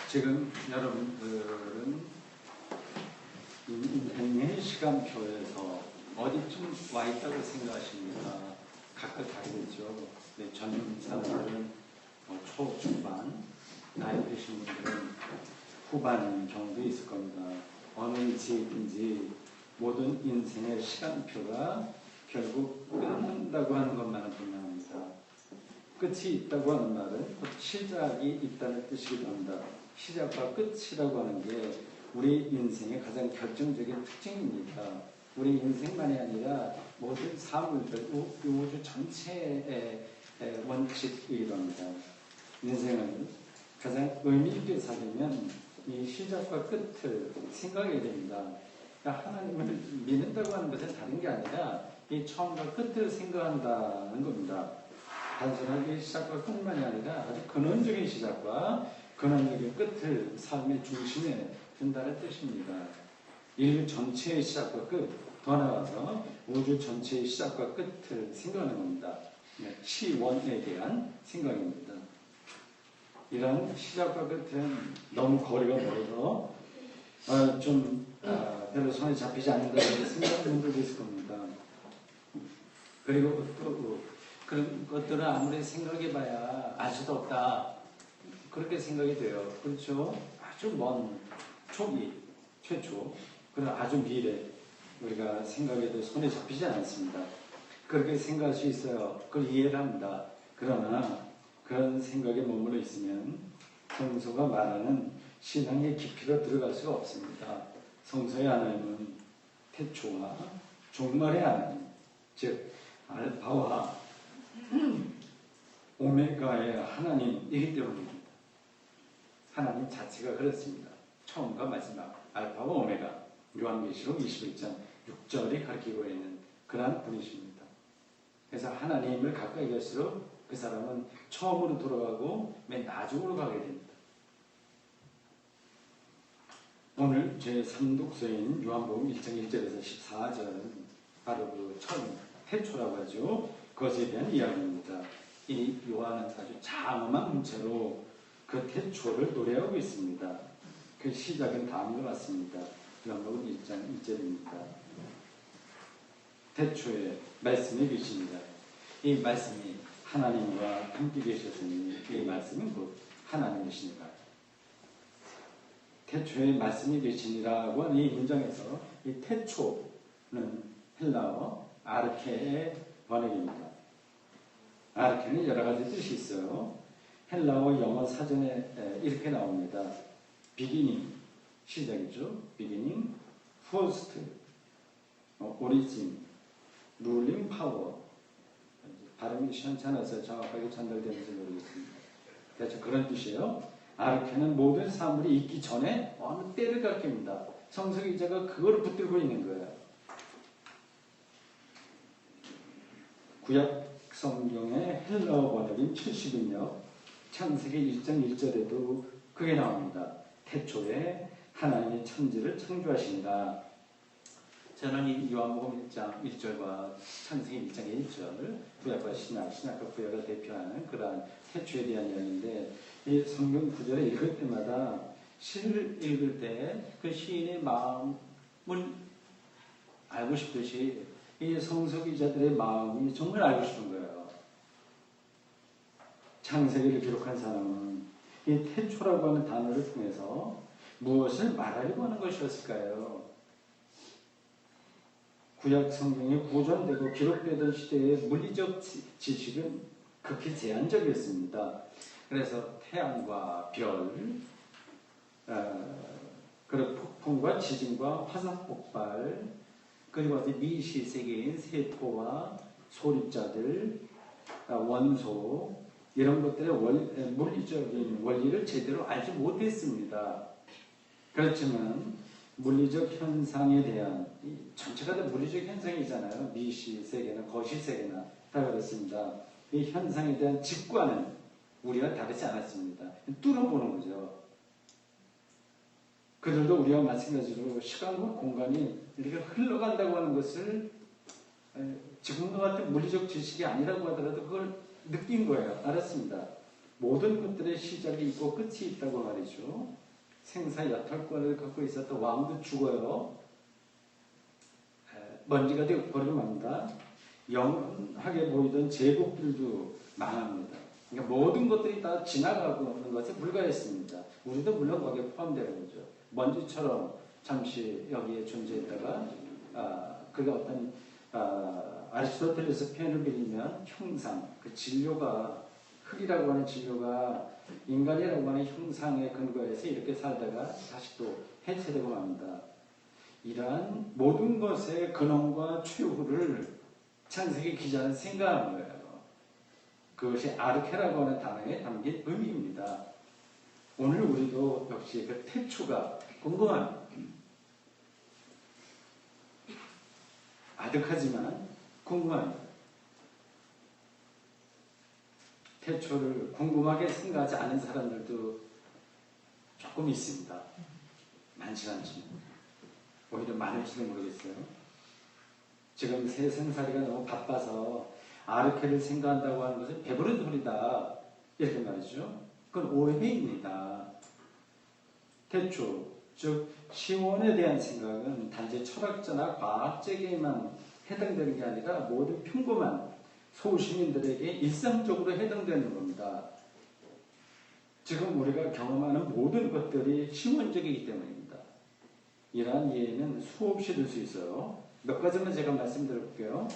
지금 여러분들은 인생의 시간표에서 어디쯤 와 있다고 생각하십니까? 각각 다르겠죠. 네, 젊은 사람들은 초중반, 나이 드신 분들은 후반 정도 있을 겁니다. 어느 지인지 모든 인생의 시간표가 결국 끝난다고 하는 것만은 분명합니다. 끝이 있다고 하는 말은 시작이 있다는 뜻이기도 합니다. 시작과 끝이라고 하는 게 우리 인생의 가장 결정적인 특징입니다. 우리 인생만이 아니라 모든 사물들, 우주 전체의 원칙이랍니다. 인생을 가장 의미 있게 살려면 이 시작과 끝을 생각해야 됩니다. 그러니까 하나님을 믿는다고 하는 것은 다른 게 아니라 이 처음과 끝을 생각한다는 겁니다. 단순하게 시작과 끝만이 아니라 아주 근원적인 시작과 근원적인 끝을 삶의 중심에 둔다는 뜻입니다. 인류 전체의 시작과 끝, 더 나아가서 우주 전체의 시작과 끝을 생각하는 겁니다. 시원에 대한 생각입니다. 이런 시작과 끝은 너무 거리가 멀어서 별로 손에 잡히지 않는다고 생각하는 분들도 있을 겁니다. 그리고 또 그런 것들은 아무리 생각해봐야 알 수도 없다. 그렇게 생각이 돼요. 그렇죠? 아주 먼 초기, 최초, 그런 아주 미래, 우리가 생각해도 손에 잡히지 않습니다. 그렇게 생각할 수 있어요. 그걸 이해를 합니다. 그러나 그런 생각에 머물러 있으면 성서가 말하는 신앙의 깊이로 들어갈 수가 없습니다. 성서의 하나님은 태초와 종말의 하나님, 즉 알파와 오메가의 하나님이기 때문입니다. 하나님 자체가 그렇습니다. 처음과 마지막, 알파와 오메가, 요한계시록 21장 6절이 가르치고 있는 그러한 분이십니다. 그래서 하나님을 가까이 갈수록 그 사람은 처음으로 돌아가고 맨 나중으로 가게 됩니다. 오늘 제 3독서인 요한복음 1장 1절에서 14절은 바로 그 처음 태초라고 하죠. 그것에 대한 이야기입니다. 이 요한은 아주 장엄한 문체로 그 태초를 노래하고 있습니다. 그 시작은 다음과 같습니다. 요한복음 1장 1절입니다. 태초에 말씀이 계십니다. 이 말씀이 하나님과 함께 계셨으니 이 말씀은 곧 하나님이시니까. 태초에 말씀이 계시니라고 하는 이 문장에서 이 태초는 헬라어 아르케의 번역입니다. 아르케는 여러 가지 뜻이 있어요. 헬라어 영어 사전에 이렇게 나옵니다. beginning, 시작이죠. beginning, first, origin, ruling power. 발음이 시원찮아서 정확하게 전달되는지 모르겠습니다. 대체 그런 뜻이에요. 아르케는 모든 사물이 있기 전에 어느 때를 가리킵니다. 성서 기자가 그걸 붙들고 있는 거예요. 구약 성경의 헬라어 번역인 70인역 창세기 1장 1절에도 그게 나옵니다. 태초에 하나님이 천지를 창조하신다. 저는 이 요한복음 1장 1절과 창세기 1장 1절, 구약과 신약과 구약을 대표하는 그러한 태초에 대한 이야기인데, 이 성경 구절을 읽을 때마다 시를 읽을 때 그 시인의 마음을 알고 싶듯이 이 성서 기자들의 마음이 정말 알고 싶은 거예요. 창세기를 기록한 사람은 이 태초라고 하는 단어를 통해서 무엇을 말하려고 하는 것이었을까요? 구약 성경이 보존되고 기록되던 시대의 물리적 지식은 극히 제한적이었습니다. 그래서 태양과 별, 그리고 폭풍과 지진과 화산 폭발, 그리고 미시 세계인 세포와 소립자들, 원소, 이런 것들의 물리적인 원리를 제대로 알지 못했습니다. 그렇지만 물리적 현상에 대한, 전체가 다 물리적 현상이잖아요. 미시 세계나 거시 세계나 다 그렇습니다. 이 현상에 대한 직관은 우리와 다르지 않았습니다. 뚫어보는 거죠. 그들도 우리와 마찬가지로 시간과 공간이 이렇게 흘러간다고 하는 것을 지금과 같은 물리적 지식이 아니라고 하더라도 그걸 느낀 거예요. 알았습니다. 모든 것들의 시작이 있고 끝이 있다고 말이죠. 생사 여탈권을 갖고 있었던 왕도 죽어요. 먼지가 되고 버리고 맙니다. 영원하게 보이던 제국들도 망합니다. 그러니까 모든 것들이 다 지나가고 오는 것에 불과했습니다. 우리도 물론 거기에 포함되는 거죠. 먼지처럼 잠시 여기에 존재했다가 그게 어떤 아리스토텔레스 표현을 빌리면 형상, 그 진료가 흙이라고 하는 진료가 인간이라고 하는 형상에 근거해서 이렇게 살다가 다시 또 해체되고 맙니다. 이러한 모든 것의 근원과 최후를 창세기 기자는 생각하는 거예요. 그것이 아르케라고 하는 단어에 담긴 의미입니다. 오늘 우리도 역시 그 태초가 궁금합니다. 아득하지만 궁금합니다. 태초를 궁금하게 생각하지 않은 사람들도 조금 있습니다. 많지 않지만 오히려 많을지도 모르겠어요. 지금 세상살이가 너무 바빠서 아르케를 생각한다고 하는 것은 배부른 소리다 이렇게 말이죠. 그건 오해입니다. 태초, 즉 시원에 대한 생각은 단지 철학자나 과학자에게만 해당되는 게 아니라 모든 평범한 소시민들에게 일상적으로 해당되는 겁니다. 지금 우리가 경험하는 모든 것들이 시원적이기 때문입니다. 이러한 이해는 수없이 들 수 있어요. 몇 가지만 제가 말씀드려볼게요.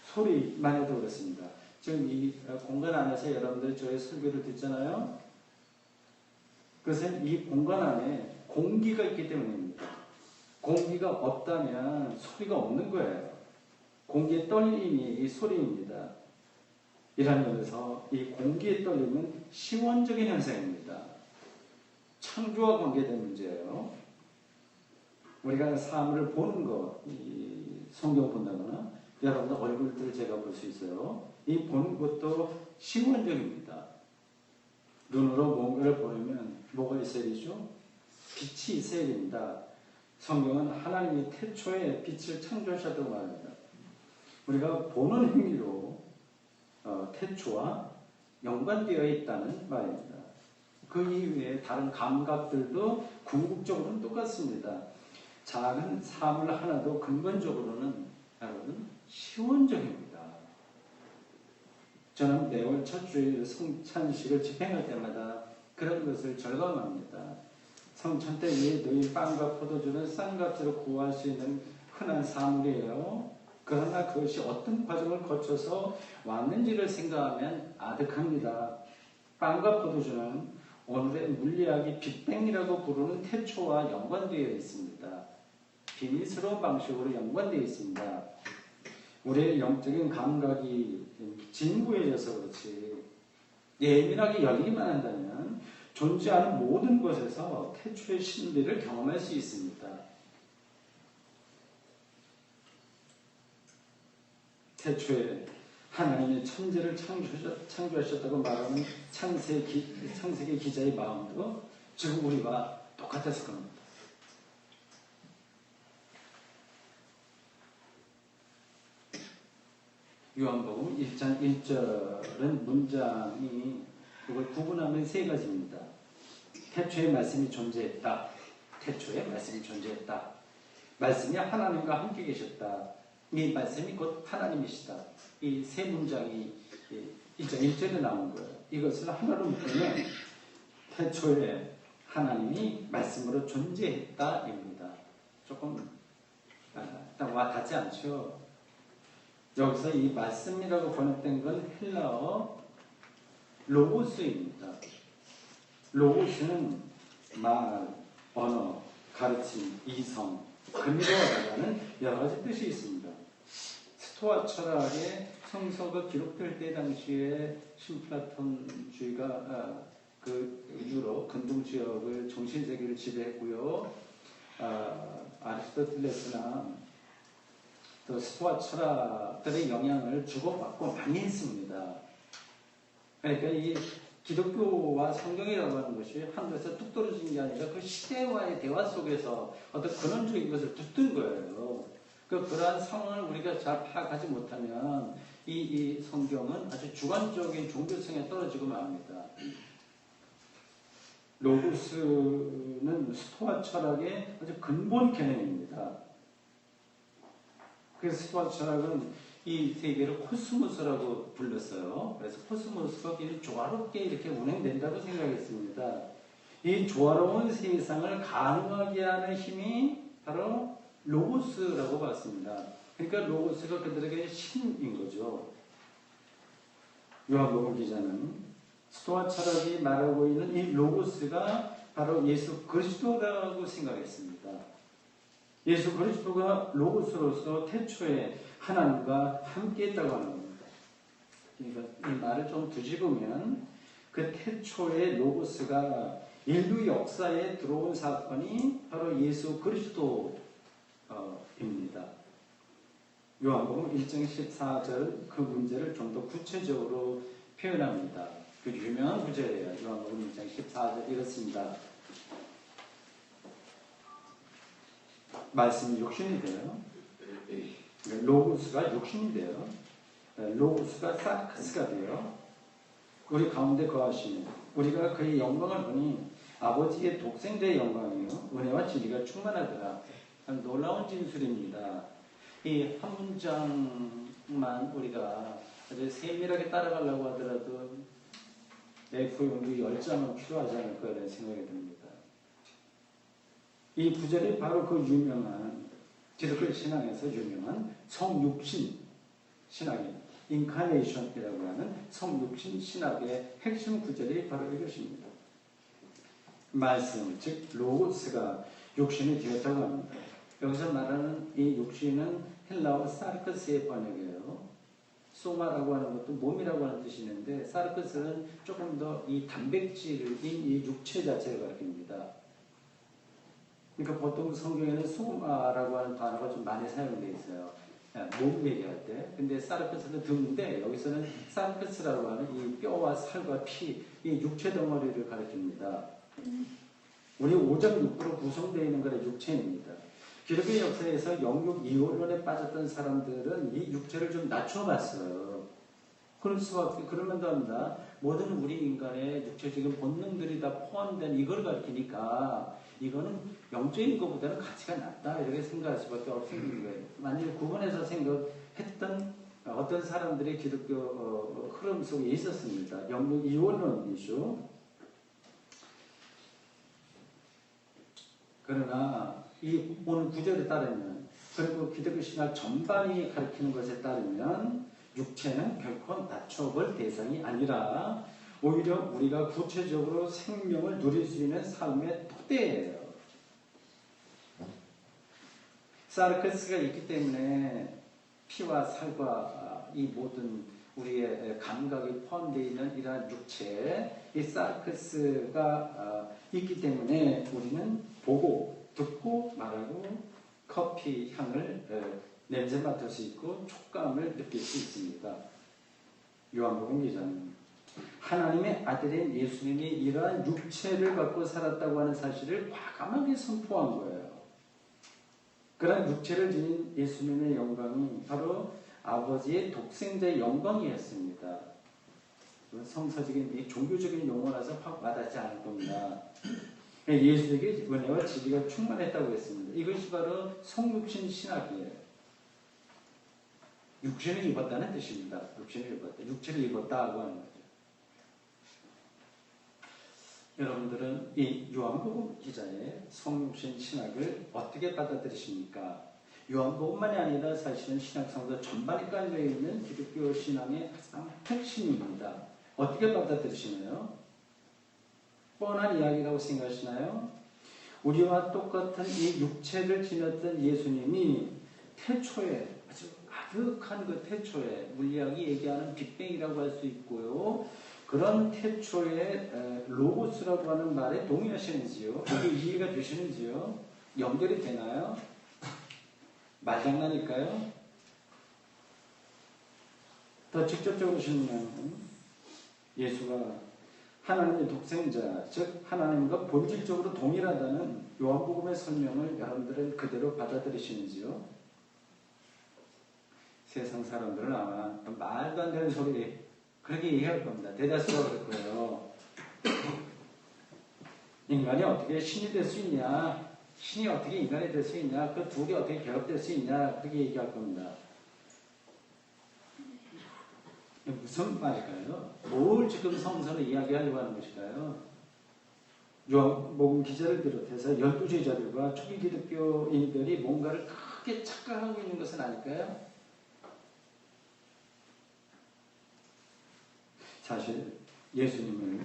소리만 해도 그렇습니다. 지금 이 공간 안에서 여러분들이 저의 설교를 듣잖아요. 그것은 이 공간 안에 공기가 있기 때문입니다. 공기가 없다면 소리가 없는 거예요. 공기의 떨림이 이 소리입니다. 이런 면에서 이 공기의 떨림은 시원적인 현상입니다. 창조와 관계된 문제예요. 우리가 사물을 보는 것, 이 성경 본다거나 여러분들 얼굴들을 제가 볼 수 있어요. 이 보는 것도 시원적입니다. 눈으로 뭔가를 보려면 뭐가 있어야 되죠? 빛이 있어야 됩니다. 성경은 하나님이 태초에 빛을 창조하셨다고 말합니다. 우리가 보는 행위로 태초와 연관되어 있다는 말입니다. 그 이후에 다른 감각들도 궁극적으로는 똑같습니다. 작은 사물 하나도 근본적으로는 여러분 시원적입니다. 저는 매월 첫 주일 성찬식을 집행할 때마다 그런 것을 절감합니다. 성찬 때 위에 놓인 빵과 포도주는 싼 값으로 구할 수 있는 흔한 사물이에요. 그러나 그것이 어떤 과정을 거쳐서 왔는지를 생각하면 아득합니다. 빵과 포도주는 오늘의 물리학이 빅뱅이라고 부르는 태초와 연관되어 있습니다. 비밀스러운 방식으로 연관되어 있습니다. 우리의 영적인 감각이 진부해져서 그렇지 예민하게 열리기만 한다면 존재하는 모든 것에서 태초의 신비를 경험할 수 있습니다. 태초에 하나님이 천지를 창조하셨다고 말하는 창세기 기자의 마음도 지금 우리와 똑같았을 겁니다. 요한복음 1장 1절은 문장이 이걸 구분하면 세 가지입니다. 태초에 말씀이 존재했다. 태초에 말씀이 존재했다. 말씀이 하나님과 함께 계셨다. 이 말씀이 곧 하나님이시다. 이 세 문장이 1장 1절에 나온 거예요. 이것을 하나로 묶으면 태초에 하나님이 말씀으로 존재했다입니다. 조금 딱 와닿지 않죠? 여기서 이 말씀이라고 번역된 건 헬라어 로고스입니다. 로고스는 말, 언어, 가르침, 이성, 근거라는 여러 가지 뜻이 있습니다. 스토아 철학의 성서가 기록될 때 당시에 신플라톤주의가 그 유럽 근동 지역을 정신세계를 지배했고요. 아리스토텔레스나 또 스토아 철학들의 영향을 주고받고 많이 했습니다. 그러니까 이 기독교와 성경이라고 하는 것이 하늘에서 뚝 떨어진 게 아니라 그 시대와의 대화 속에서 어떤 근원적인 것을 듣던 거예요. 그러한 상황을 우리가 잘 파악하지 못하면 이 성경은 아주 주관적인 종교성에 떨어지고 맙니다. 로고스는 스토아 철학의 아주 근본 개념입니다. 그래서 스토아 철학은 이 세계를 코스모스라고 불렀어요. 그래서 코스모스가 조화롭게 이렇게 운행된다고 생각했습니다. 이 조화로운 세상을 가능하게 하는 힘이 바로 로고스라고 봤습니다. 그러니까 로고스가 그들에게 신인 거죠. 요한복음 기자는 스토아 철학이 말하고 있는 이 로고스가 바로 예수 그리스도라고 생각했습니다. 예수 그리스도가 로고스로서 태초에 하나님과 함께했다고 하는 겁니다. 그러니까 이 말을 좀 뒤집으면 그 태초의 로고스가 인류 역사에 들어온 사건이 바로 예수 그리스도입니다. 요한복음 1장 14절 그 문제를 좀 더 구체적으로 표현합니다. 그 유명한 구절이에요. 요한복음 1장 14절 이렇습니다. 말씀이 육신이 돼요. 로고스가 육신이 돼요. 로고스가 사르카스가 돼요. 우리 가운데 거하시는 우리가 그의 영광을 보니 아버지의 독생자의 영광이요 은혜와 진리가 충만하더라. 놀라운 진술입니다. 이 한 문장만 우리가 아주 세밀하게 따라가려고 하더라도 A4용지 10장은 필요하지 않을까 이런 생각이 듭니다. 이 구절이 바로 그 유명한 기독교 신앙에서 유명한 성육신 신학입니다. 인카네이션이라고 하는 성육신 신학의 핵심 구절이 바로 이것입니다. 말씀, 즉 로고스가 육신이 되었다고 합니다. 여기서 말하는 이 육신은 헬라어 사르크스의 번역이에요. 소마라고 하는 것도 몸이라고 하는 뜻이 있는데 사르크스는 조금 더 이 단백질인 이 육체 자체를 가리킵니다. 그러니까 보통 성경에는 소마라고 하는 단어가 좀 많이 사용되어 있어요. 몸 얘기할 때. 근데 사르크스는 드문데 여기서는 사르크스라고 하는 이 뼈와 살과 피, 이 육체 덩어리를 가리킵니다. 우리 5.6% 구성되어 있는 것의 육체입니다. 기독교 역사에서 영육 이혼론에 빠졌던 사람들은 이 육체를 좀 낮춰봤어요. 그럴 수밖에, 그러면도 합니다. 모든 우리 인간의 육체적인 본능들이 다 포함된 이걸 가리키니까 이거는 영적인 것보다는 가치가 낮다 이렇게 생각할 수밖에 없는 거예요. 만약에 구분해서 생각했던 어떤 사람들의 기독교 흐름 속에 있었습니다. 영육 이혼론 이슈. 그러나 이 오늘 구절에 따르면 그리고 기독교 신학 전반이 가리키는 것에 따르면 육체는 결코 낮춰볼 대상이 아니라 오히려 우리가 구체적으로 생명을 누릴 수 있는 삶의 토대예요. 사르크스가 있기 때문에 피와 살과 이 모든 우리의 감각이 포함되어 있는 이러한 육체, 이 사르크스가 있기 때문에 우리는 보고 듣고 말하고 커피 향을 냄새 맡을 수 있고 촉감을 느낄 수 있습니다. 요한복음 기자는 하나님의 아들인 예수님이 이러한 육체를 갖고 살았다고 하는 사실을 과감하게 선포한 거예요. 그런 육체를 지닌 예수님의 영광이 바로 아버지의 독생자의 영광이었습니다. 성서적인 이 종교적인 용어라서 확 와닿지 않을 겁니다. 예수에게 은혜와 진리가 충만했다고 했습니다. 이것이 바로 성육신 신학이에요. 육신을 입었다는 뜻입니다. 육신을 입었다. 육체를 입었다고 하는 거죠. 여러분들은 이 요한복음 기자의 성육신 신학을 어떻게 받아들이십니까? 요한복음만이 아니라 사실은 신학성서 전반에 깔려있는 기독교 신앙의 가장 핵심입니다. 어떻게 받아들이시나요? 뻔한 이야기라고 생각하시나요? 우리와 똑같은 이 육체를 지녔던 예수님이 태초에 아주 아득한 그 태초에 물리학이 얘기하는 빅뱅이라고 할 수 있고요. 그런 태초에 로고스라고 하는 말에 동의하시는지요? 이게 이해가 되시는지요? 연결이 되나요? 말장난일까요? 더 직접적으로 질문하면 예수가 하나님의 독생자, 즉 하나님과 본질적으로 동일하다는 요한복음의 설명을 여러분들은 그대로 받아들이시는지요? 세상 사람들은 아마 말도 안 되는 소리 그렇게 얘기할 겁니다. 대다수가 그럴 거예요. 인간이 어떻게 신이 될 수 있냐? 신이 어떻게 인간이 될 수 있냐? 그 둘이 어떻게 결합될 수 있냐? 그렇게 얘기할 겁니다. 무슨 말일까요? 뭘 지금 성서는 이야기하려고 하는 것일까요? 요한복음 기자를 비롯해서 12제자들과 초기 기독교인들이 뭔가를 크게 착각하고 있는 것은 아닐까요? 사실 예수님을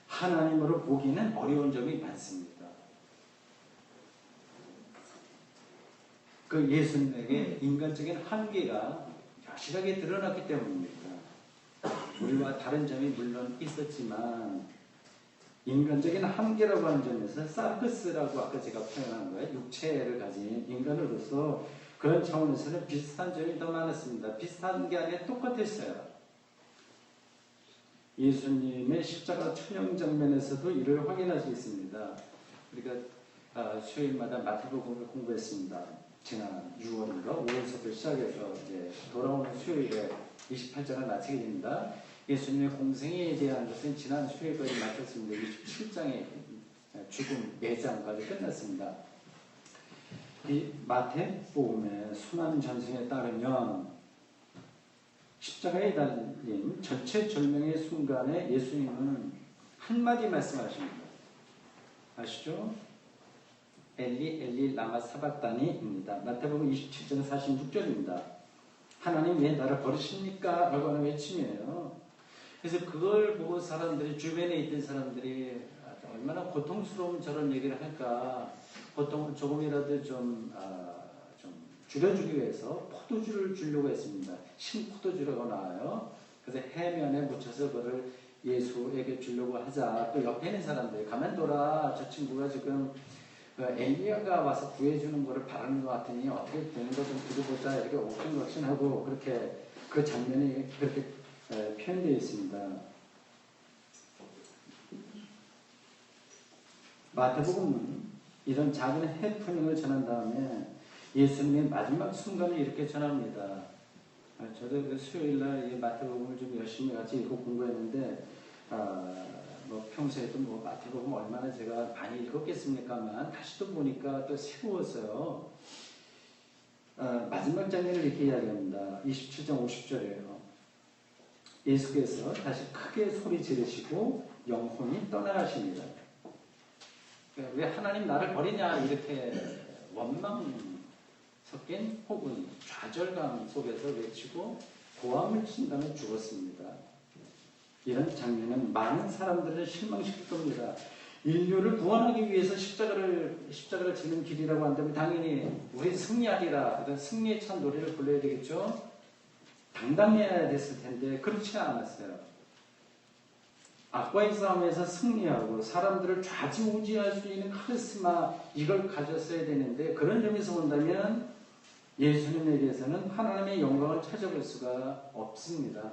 하나님으로 보기는 어려운 점이 많습니다. 그 예수님에게 인간적인 한계가 여실하게 드러났기 때문입니다. 우리와 다른 점이 물론 있었지만 인간적인 한계라고 하는 점에서 사르크스라고 아까 제가 표현한 거예요. 육체를 가진 인간으로서 그런 차원에서는 비슷한 점이 더 많았습니다. 비슷한 게 아니라 똑같았어요. 예수님의 십자가 천형 장면에서도 이를 확인할 수 있습니다. 우리가 수요일마다 마태복음을 공부했습니다. 지난 6월인가 5월서부터 시작해서 이제 돌아오는 수요일에 28장을 마치게 됩니다. 예수님의 공생애에 대한 것은 지난 수요일까지 마쳤습니다. 27장의 죽음, 매장까지 끝났습니다. 이 마태복음의 순환 전승에 따르면 십자가에 달린 절체절명의 순간에 예수님은 한마디 말씀하십니다. 아시죠? 엘리 엘리 라마 사박다니입니다. 마태복음 27장 46절입니다. 하나님 왜 나를 버리십니까? 라고 하는 외침이에요. 그래서 그걸 보고 사람들이, 주변에 있던 사람들이 얼마나 고통스러운 저런 얘기를 할까, 고통을 조금이라도 좀 줄여주기 위해서 포도주를 주려고 했습니다. 신포도주라고 나와요. 그래서 해면에 묻혀서 그걸 예수에게 주려고 하자. 또 옆에 있는 사람들이 가만둬라, 저 친구가 지금 엘리야가 와서 구해주는 것을 바라는 것 같으니 어떻게 되는 거 좀 들어보자, 이렇게 옥신각신하고 그렇게 그 장면이 그렇게 표현되어 있습니다. 마태복음은 이런 작은 해프닝을 전한 다음에 예수님의 마지막 순간을 이렇게 전합니다. 저도 그 수요일날 이 마태복음을 좀 열심히 같이 읽고 공부했는데, 뭐 평소에도 뭐 마태복음 얼마나 제가 많이 읽었겠습니까만 다시 또 보니까 또 새로웠어요. 마지막 장면을 이렇게 이야기합니다. 27장 50절이에요. 예수께서 다시 크게 소리 지르시고 영혼이 떠나가십니다. 왜 하나님 나를 버리냐, 이렇게 원망 섞인 혹은 좌절감 속에서 외치고 고함을 친 다음에 죽었습니다. 이런 장면은 많은 사람들을 실망시킬 겁니다. 인류를 구원하기 위해서 십자가를 지는 길이라고 한다면 당연히 우리 승리하리라, 이런 승리에 찬 노래를 불러야 되겠죠. 당당해야 됐을 텐데 그렇지 않았어요. 악과의 싸움에서 승리하고 사람들을 좌지우지할 수 있는 카리스마, 이걸 가졌어야 되는데, 그런 점에서 본다면 예수님에게서는 하나님의 영광을 찾아볼 수가 없습니다.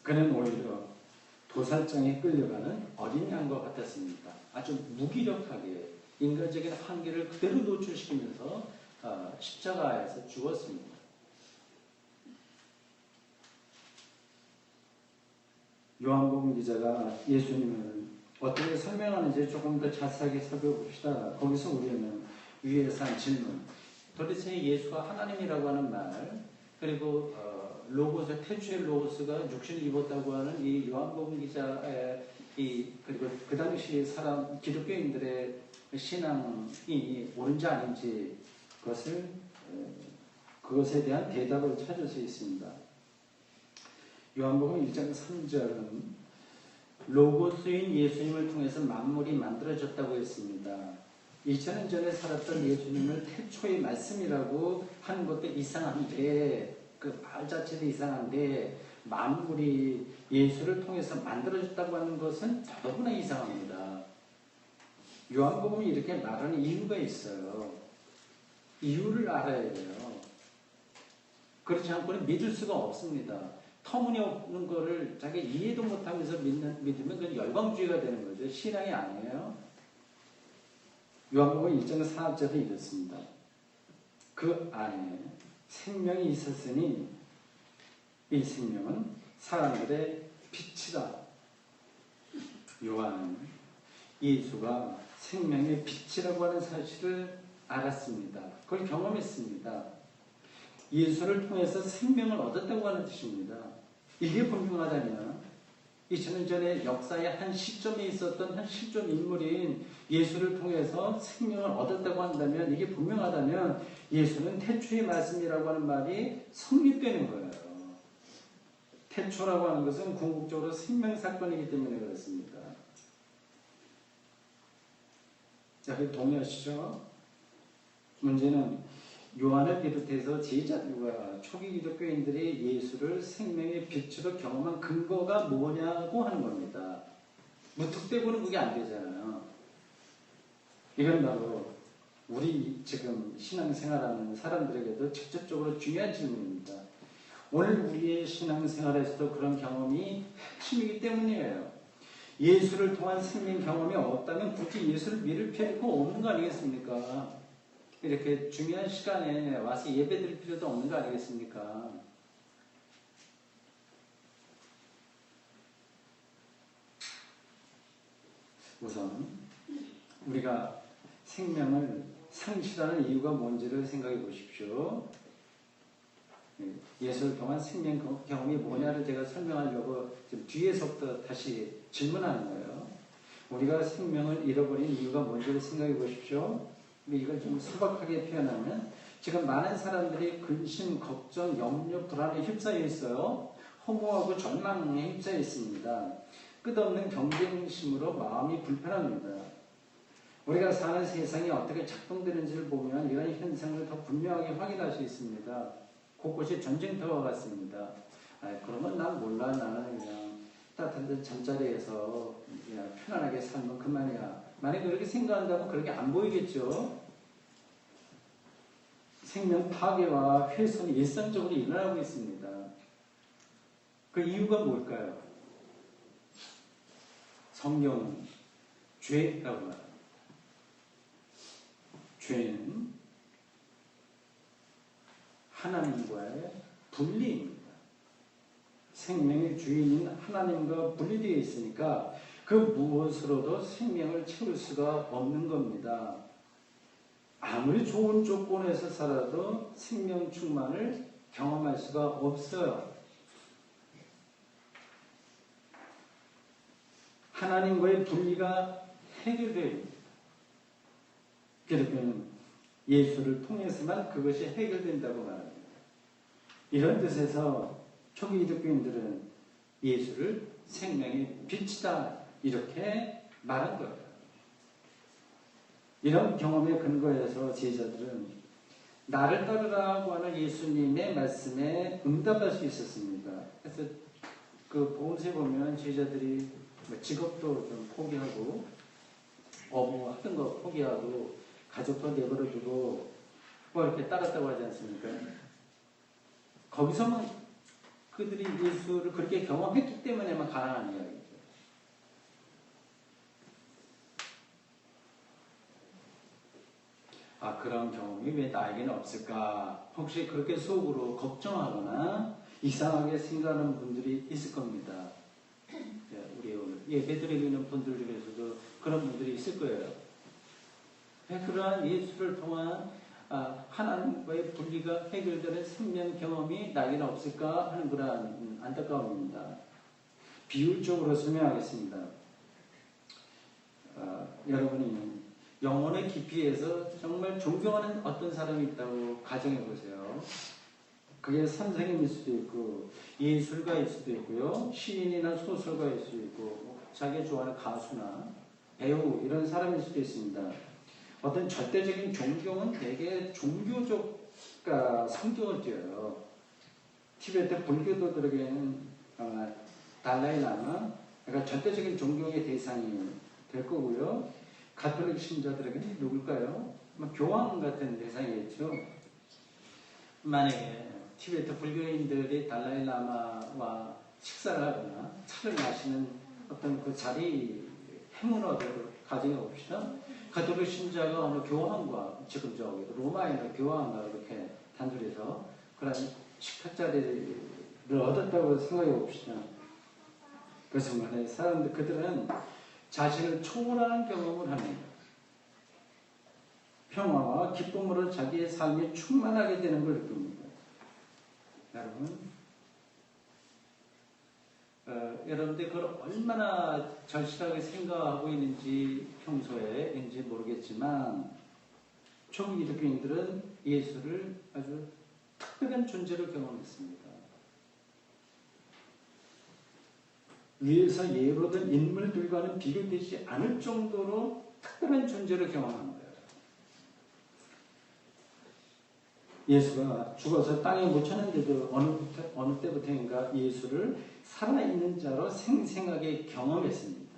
그는 오히려 도살장에 끌려가는 어린 양과 같았습니다. 아주 무기력하게 인간적인 한계를 그대로 노출시키면서 십자가에서 죽었습니다. 요한복음 기자가 예수님을 어떻게 설명하는지 조금 더 자세하게 살펴봅시다. 거기서 우리는 위에서 한 질문, 도대체 예수가 하나님이라고 하는 말, 그리고 로고스, 태초의 로고스가 육신을 입었다고 하는 이 요한복음 기자의 그리고 그 당시 사람, 기독교인들의 신앙이 옳은지 아닌지 그것에 대한 대답을 찾을 수 있습니다. 요한복음 1장 3절은 로고스인 예수님을 통해서 만물이 만들어졌다고 했습니다. 2000년 전에 살았던 예수님을 태초의 말씀이라고 하는 것도 이상한데, 그 말 자체도 이상한데 만물이 예수를 통해서 만들어졌다고 하는 것은 더더구나 이상합니다. 요한복음이 이렇게 말하는 이유가 있어요. 이유를 알아야 돼요. 그렇지 않고는 믿을 수가 없습니다. 터무니없는 거를 자기 이해도 못하면서 믿으면 그건 열광주의가 되는 거죠. 신앙이 아니에요. 요한복음 1장 4절에 이렇습니다. 그 안에 생명이 있었으니 이 생명은 사람들의 빛이다. 요한은 예수가 생명의 빛이라고 하는 사실을 알았습니다. 그걸 경험했습니다. 예수를 통해서 생명을 얻었다고 하는 뜻입니다. 이게 분명하다면 2000년 전에 역사의 한 시점에 있었던 한 실존 인물인 예수를 통해서 생명을 얻었다고 한다면, 이게 분명하다면 예수는 태초의 말씀이라고 하는 말이 성립되는 거예요. 태초라고 하는 것은 궁극적으로 생명사건이기 때문에 그렇습니다. 자, 동의하시죠? 문제는 요한을 비롯해서 제자들과 초기 기독교인들이 예수를 생명의 빛으로 경험한 근거가 뭐냐고 하는 겁니다. 무턱대고는 그게 안 되잖아요. 이건 바로 우리 지금 신앙생활하는 사람들에게도 직접적으로 중요한 질문입니다. 오늘 우리의 신앙생활에서도 그런 경험이 핵심이기 때문이에요. 예수를 통한 생명 경험이 없다면 굳이 예수를 믿을 필요가 없는 거 아니겠습니까? 이렇게 중요한 시간에 와서 예배 드릴 필요도 없는 거 아니겠습니까? 우선 우리가 생명을 상실하는 이유가 뭔지를 생각해 보십시오. 예수를 통한 생명 경험이 뭐냐를 제가 설명하려고 지금 뒤에서부터 다시 질문하는 거예요. 우리가 생명을 잃어버린 이유가 뭔지를 생각해 보십시오. 이걸 좀 소박하게 표현하면 지금 많은 사람들이 근심, 걱정, 염려, 불안에 휩싸여 있어요. 허무하고 절망에 휩싸여 있습니다. 끝없는 경쟁심으로 마음이 불편합니다. 우리가 사는 세상이 어떻게 작동되는지를 보면 이런 현상을 더 분명하게 확인할 수 있습니다. 곳곳이 전쟁터와 같습니다. 그러면 난 몰라. 나는 그냥 따뜻한 잠자리에서 그냥 편안하게 살면 그만이야. 만약에 그렇게 생각한다면 그렇게 안 보이겠죠. 생명 파괴와 훼손이 일상적으로 일어나고 있습니다. 그 이유가 뭘까요? 성경은 죄라고 합니다. 죄는 하나님과의 분리입니다. 생명의 주인인 하나님과 분리되어 있으니까 그 무엇으로도 생명을 채울 수가 없는 겁니다. 아무리 좋은 조건에서 살아도 생명 충만을 경험할 수가 없어요. 하나님과의 분리가 해결됩니다. 그러면 예수를 통해서만 그것이 해결된다고 말합니다. 이런 뜻에서 초기 기독교인들은 예수를 생명의 빛이다 이렇게 말한 거예요. 이런 경험에 근거해서 제자들은 나를 따르라고 하는 예수님의 말씀에 응답할 수 있었습니다. 그래서 그 복음서에 보면 제자들이 직업도 좀 포기하고 하던 거 포기하고 가족도 내버려두고 이렇게 따랐다고 하지 않습니까? 거기서만 그들이 예수를 그렇게 경험했기 때문에만 가능한 이야기죠. 그런 경험이 왜 나에게는 없을까? 혹시 그렇게 속으로 걱정하거나 이상하게 생각하는 분들이 있을 겁니다. 우리 오늘 예배드리는 분들 중에서도 그런 분들이 있을 거예요. 그러한 예수를 통한 하나님과의 분리가 해결되는 생명 경험이 나에게는 없을까 하는 그런 안타까움입니다. 비율적으로 설명하겠습니다. 여러분이 영혼의 깊이에서 정말 존경하는 어떤 사람이 있다고 가정해 보세요. 그게 선생님일 수도 있고 예술가일 수도 있고요. 시인이나 소설가일 수도 있고 자기가 좋아하는 가수나 배우 이런 사람일 수도 있습니다. 어떤 절대적인 존경은 되게 종교적 성격을 띄어요. 티베트 불교도들에게는 달라이 라마, 그러니까 절대적인 존경의 대상이 될 거고요. 가톨릭 신자들에게는 누굴까요? 교황 같은 대상이겠죠. 만약에 티베트 불교인들이 달라이 라마와 식사를 하거나 차를 마시는 어떤 그 자리 행운을 가정해 봅시다. 가톨릭 신자가 어느 교황과 지금 저기 로마에 있는 교황과 이렇게 단둘이서 그런 식탁 자리를 얻었다고 생각해 봅시다. 그 순간에 사람들 그들은 자신을 초월하는 경험을 합니다. 평화와 기쁨으로 자기의 삶이 충만하게 되는 걸 느낍니다. 여러분, 여러분들 그걸 얼마나 절실하게 생각하고 있는지 평소에인지 모르겠지만 초기 기독교인들은 예수를 아주 특별한 존재로 경험했습니다. 위에서 예로 든 인물들과는 비교되지 않을 정도로 특별한 존재로 경험합니다. 예수가 죽어서 땅에 묻혔는데도 어느 때부터인가 예수를 살아있는 자로 생생하게 경험했습니다.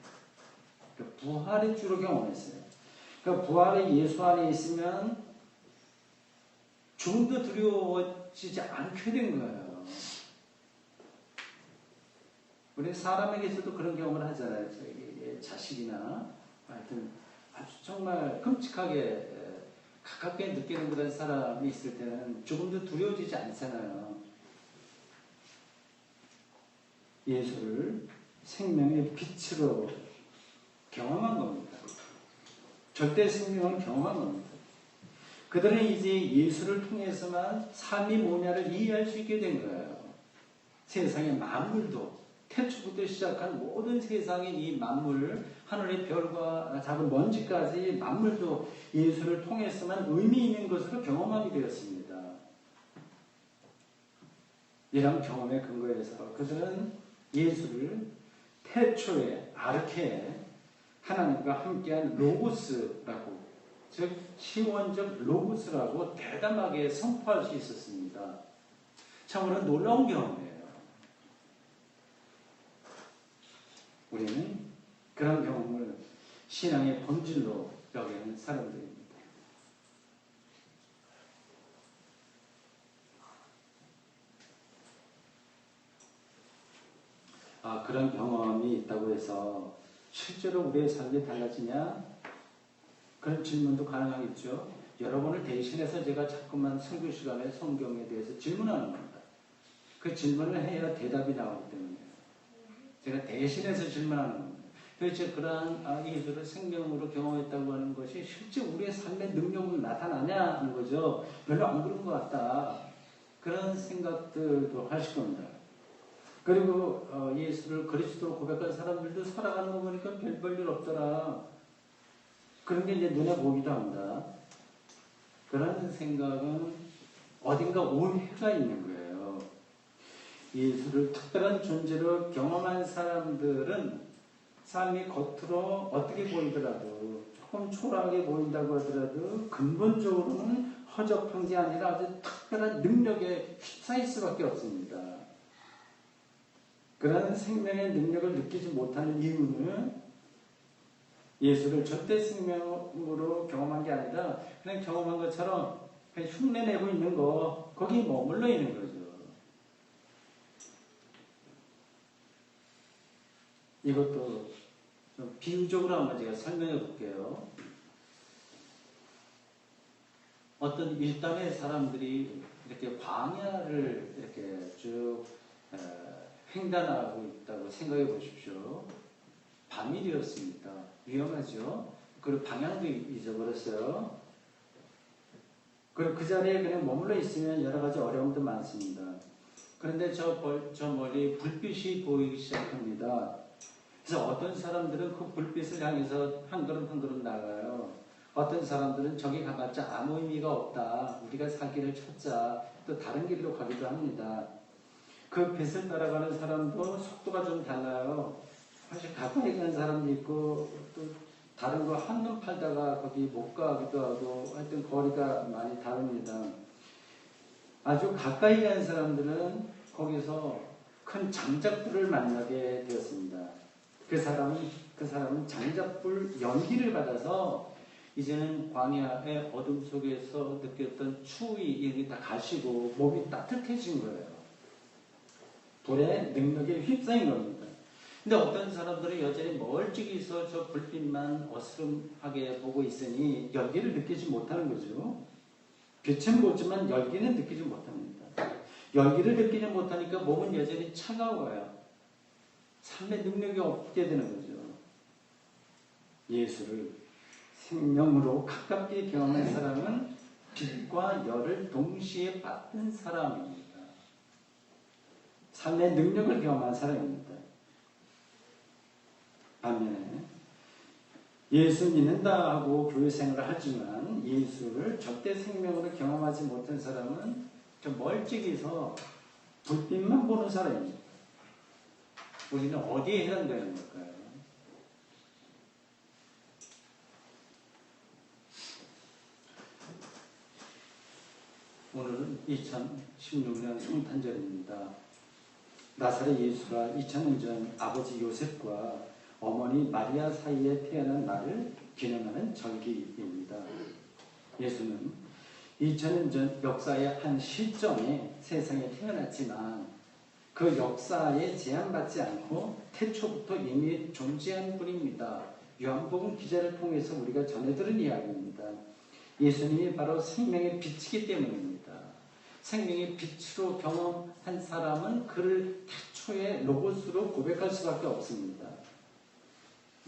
그러니까 부활의 주로 경험했어요. 그러니까 부활의 예수 안에 있으면 죽음도 두려워지지 않게 된 거예요. 우리 사람에게서도 그런 경험을 하잖아요. 자식이나 하여튼 아주 정말 끔찍하게 가깝게 느끼는 그런 사람이 있을 때는 조금도 두려워지지 않잖아요. 예수를 생명의 빛으로 경험한 겁니다. 절대 생명을 경험한 겁니다. 그들은 이제 예수를 통해서만 삶이 뭐냐를 이해할 수 있게 된 거예요. 세상의 만물도 태초부터 시작한 모든 세상의 이 만물, 하늘의 별과 작은 먼지까지 만물도 예수를 통해서만 의미 있는 것으로 경험하게 되었습니다. 이런 경험에 근거해서 그들은 예수를 태초에 아르케에 하나님과 함께한 로고스라고, 즉 시원적 로고스라고 대담하게 선포할 수 있었습니다. 참으로 놀라운 경험이에요. 우리는 그런 경험을 신앙의 본질로 여기는 사람들입니다. 그런 경험이 있다고 해서 실제로 우리의 삶이 달라지냐? 그런 질문도 가능하겠죠. 여러분을 대신해서 제가 자꾸만 설교 시간에 성경에 대해서 질문하는 겁니다. 그 질문을 해야 대답이 나오기 때문에 제가 대신해서 질문하는 겁니다. 도대체 그러한 예수를 생명으로 경험했다고 하는 것이 실제 우리의 삶의 능력으로 나타나냐 하는 거죠. 별로 안 그런 것 같다. 그런 생각들도 하실 겁니다. 그리고 예수를 그리스도로 고백한 사람들도 살아가는 거 보니까 별일 없더라. 그런 게 이제 눈에 보기도 합니다. 그런 생각은 어딘가 오해가 있는 거예요. 예수를 특별한 존재로 경험한 사람들은 삶이 겉으로 어떻게 보이더라도 조금 초라하게 보인다고 하더라도 근본적으로는 허접한 게 아니라 아주 특별한 능력에 휩싸일 수밖에 없습니다. 그런 생명의 능력을 느끼지 못하는 이유는 예수를 절대 생명으로 경험한 게 아니라 그냥 경험한 것처럼 그냥 흉내내고 있는 거, 거기에 머물러 있는 거죠. 이것도 좀 비유적으로 한번 제가 설명해 볼게요. 어떤 일당의 사람들이 이렇게 광야를 이렇게 쭉 횡단하고 있다고 생각해 보십시오. 밤이 되었습니다. 위험하죠? 그리고 방향도 잊어버렸어요. 그리고 그 자리에 그냥 머물러 있으면 여러 가지 어려움도 많습니다. 그런데 저 멀리 불빛이 보이기 시작합니다. 그래서 어떤 사람들은 그 불빛을 향해서 한 걸음 한 걸음 나가요. 어떤 사람들은 저기 가봤자 아무 의미가 없다. 우리가 살 길을 찾자. 또 다른 길로 가기도 합니다. 그 빛을 따라가는 사람도 속도가 좀 달라요. 사실 가까이 가는 사람도 있고 또 다른 거 한눈 팔다가 거기 못 가기도 하고 하여튼 거리가 많이 다릅니다. 아주 가까이 가는 사람들은 거기서 큰 장작불을 만나게 되었습니다. 그 사람은 장작불 연기를 받아서 이제는 광야의 어둠 속에서 느꼈던 추위 이게 다 가시고 몸이 따뜻해진 거예요. 불의 능력에 휩싸인 겁니다. 근데 어떤 사람들은 여전히 멀찍이서 저 불빛만 어스름하게 보고 있으니 열기를 느끼지 못하는 거죠. 빛은 보지만 열기는 느끼지 못합니다. 열기를 느끼지 못하니까 몸은 여전히 차가워요. 삶의 능력이 없게 되는 거죠. 예수를 생명으로 가깝게 경험한 사람은 빛과 열을 동시에 받는 사람입니다. 삶의 능력을 경험한 사람입니다. 반면에 예수 믿는다 하고 교회 생활을 하지만 예수를 절대 생명으로 경험하지 못한 사람은 좀 멀찍이서 불빛만 보는 사람입니다. 우리는 어디에 해당되는 걸까요? 오늘은 2016년 성탄절입니다. 나사렛 예수가 2000년 전 아버지 요셉과 어머니 마리아 사이에 태어난 날을 기념하는 절기입니다. 예수는 2000년 전 역사의 한 시점에 세상에 태어났지만 그 역사에 제한받지 않고 태초부터 이미 존재한 분입니다. 요한복음 기자를 통해서 우리가 전해들은 이야기입니다. 예수님이 바로 생명의 빛이기 때문입니다. 생명의 빛으로 경험한 사람은 그를 태초의 로고스로 고백할 수밖에 없습니다.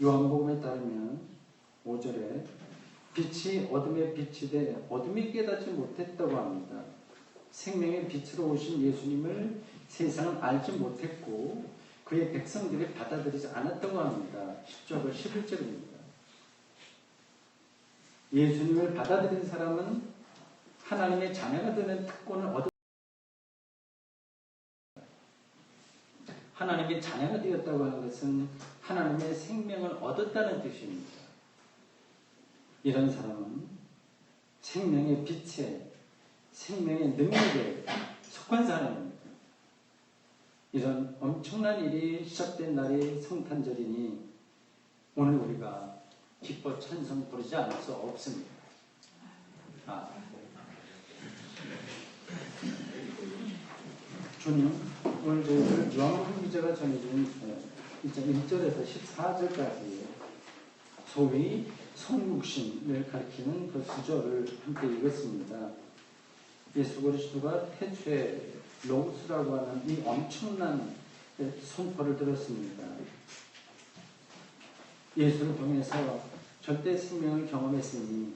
요한복음에 따르면 5절에 빛이 어둠의 빛이 돼 어둠이 깨닫지 못했다고 합니다. 생명의 빛으로 오신 예수님을 세상은 알지 못했고 그의 백성들이 받아들이지 않았다고 합니다. 10절 11절입니다. 예수님을 받아들인 사람은 하나님의 자녀가 되는 특권을 하나님의 자녀가 되었다고 하는 것은 하나님의 생명을 얻었다는 뜻입니다. 이런 사람은 생명의 빛에 생명의 능력에 속한 사람입니다. 이런 엄청난 일이 시작된 날이 성탄절이니 오늘 우리가 기뻐 찬송 부르지 않을 수 없습니다. 주님, 오늘 저희들 요한복음 기자가 전해준 1절에서 14절까지 소위 성육신을 가리키는 그 구절을 함께 읽었습니다. 예수 그리스도가 태초에 로고스라고 하는 이 엄청난 선포를 들었습니다. 예수를 통해서 절대 생명을 경험했으니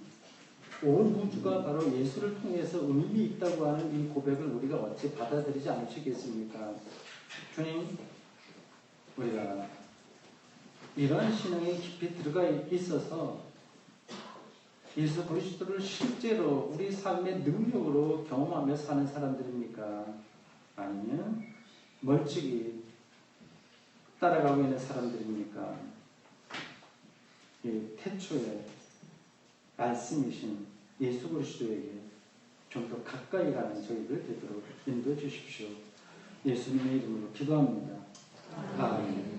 온 우주가 바로 예수를 통해서 의미 있다고 하는 이 고백을 우리가 어찌 받아들이지 않으시겠습니까? 주님, 우리가 이러한 신앙에 깊이 들어가 있어서 예수 그리스도를 실제로 우리 삶의 능력으로 경험하며 사는 사람들입니까? 아니면 멀찍이 따라가고 있는 사람들입니까? 이 태초에 말씀이신 예수 그리스도에게 좀 더 가까이 가는 저희들 되도록 인도해 주십시오. 예수님의 이름으로 기도합니다. 아멘.